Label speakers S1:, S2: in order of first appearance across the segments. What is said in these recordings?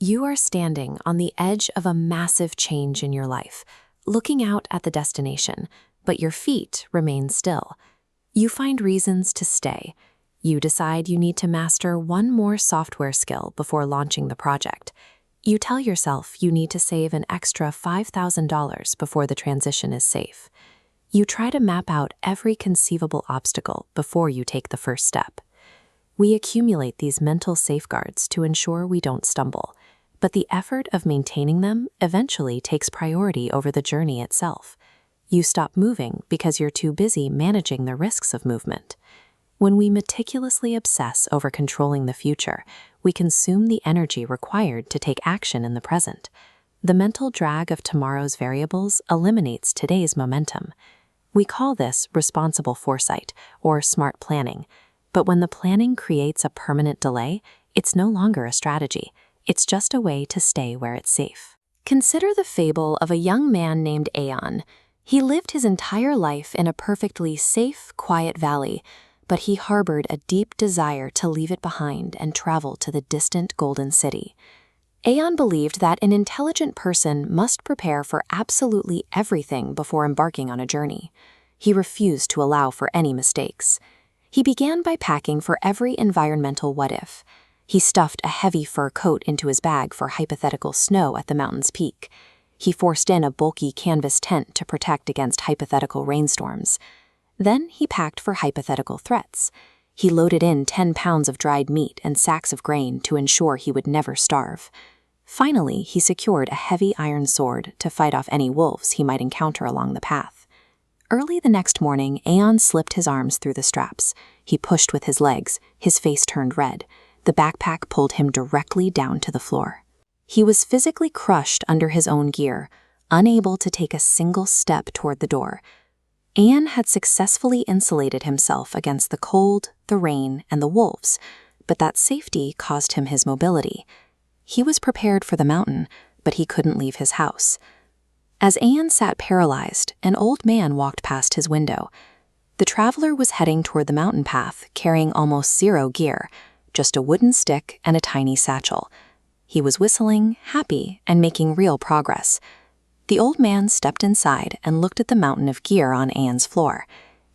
S1: You are standing on the edge of a massive change in your life, looking out at the destination, but your feet remain still. You find reasons to stay. You decide you need to master one more software skill before launching the project. You tell yourself you need to save an extra $5,000 before the transition is safe. You try to map out every conceivable obstacle before you take the first step. We accumulate these mental safeguards to ensure we don't stumble, but the effort of maintaining them eventually takes priority over the journey itself. You stop moving because you're too busy managing the risks of movement. When we meticulously obsess over controlling the future, we consume the energy required to take action in the present. The mental drag of tomorrow's variables eliminates today's momentum. We call this responsible foresight or smart planning. But when the planning creates a permanent delay, it's no longer a strategy. It's just a way to stay where it's safe. Consider the fable of a young man named Aeon. He lived his entire life in a perfectly safe, quiet valley, but he harbored a deep desire to leave it behind and travel to the distant Golden City. Aeon believed that an intelligent person must prepare for absolutely everything before embarking on a journey. He refused to allow for any mistakes. He began by packing for every environmental what-if. He stuffed a heavy fur coat into his bag for hypothetical snow at the mountain's peak. He forced in a bulky canvas tent to protect against hypothetical rainstorms. Then he packed for hypothetical threats. He loaded in 10 pounds of dried meat and sacks of grain to ensure he would never starve. Finally, he secured a heavy iron sword to fight off any wolves he might encounter along the path. Early the next morning, Aeon slipped his arms through the straps. He pushed with his legs, his face turned red. The backpack pulled him directly down to the floor. He was physically crushed under his own gear, unable to take a single step toward the door. Aeon had successfully insulated himself against the cold, the rain, and the wolves, but that safety cost him his mobility. He was prepared for the mountain, but he couldn't leave his house. As Aeon sat paralyzed, an old man walked past his window. The traveler was heading toward the mountain path, carrying almost zero gear, just a wooden stick and a tiny satchel. He was whistling, happy, and making real progress. The old man stepped inside and looked at the mountain of gear on Aeon's floor.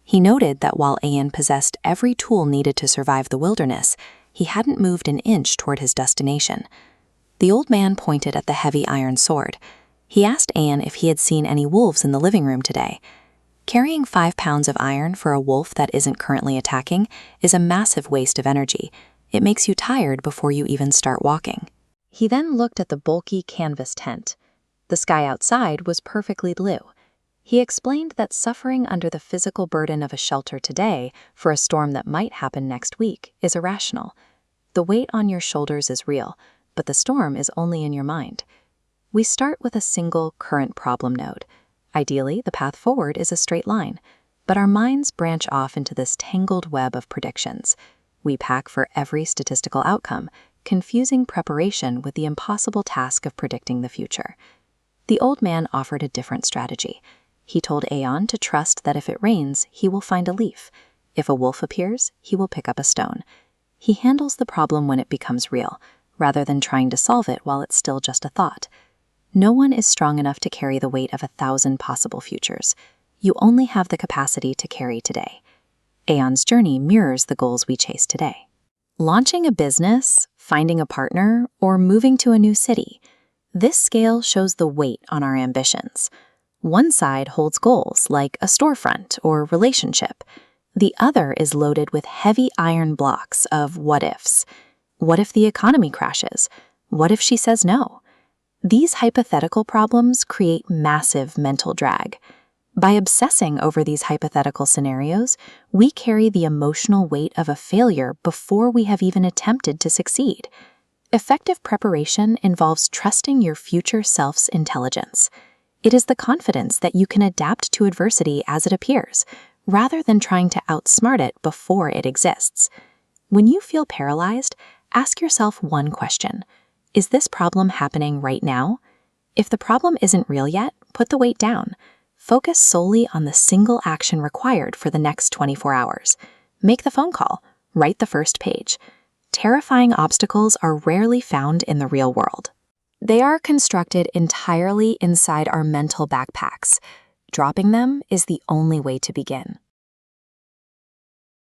S1: He noted that while Aeon possessed every tool needed to survive the wilderness, he hadn't moved an inch toward his destination. The old man pointed at the heavy iron sword. He asked Aeon if he had seen any wolves in the living room today. Carrying 5 pounds of iron for a wolf that isn't currently attacking is a massive waste of energy. It makes you tired before you even start walking. He then looked at the bulky canvas tent. The sky outside was perfectly blue. He explained that suffering under the physical burden of a shelter today for a storm that might happen next week is irrational. The weight on your shoulders is real, but the storm is only in your mind. We start with a single current problem node. Ideally, the path forward is a straight line, but our minds branch off into this tangled web of predictions. We pack for every statistical outcome, confusing preparation with the impossible task of predicting the future. The old man offered a different strategy. He told Aeon to trust that if it rains, he will find a leaf. If a wolf appears, he will pick up a stone. He handles the problem when it becomes real, rather than trying to solve it while it's still just a thought. No one is strong enough to carry the weight of 1,000 possible futures. You only have the capacity to carry today. Aeon's journey mirrors the goals we chase today. Launching a business, finding a partner, or moving to a new city. This scale shows the weight on our ambitions. One side holds goals like a storefront or relationship. The other is loaded with heavy iron blocks of what-ifs. What if the economy crashes? What if she says no? These hypothetical problems create massive mental drag. By obsessing over these hypothetical scenarios, we carry the emotional weight of a failure before we have even attempted to succeed. Effective preparation involves trusting your future self's intelligence. It is the confidence that you can adapt to adversity as it appears, rather than trying to outsmart it before it exists. When you feel paralyzed, ask yourself one question. Is this problem happening right now? If the problem isn't real yet, put the weight down. Focus solely on the single action required for the next 24 hours. Make the phone call. Write the first page. Terrifying obstacles are rarely found in the real world. They are constructed entirely inside our mental backpacks. Dropping them is the only way to begin.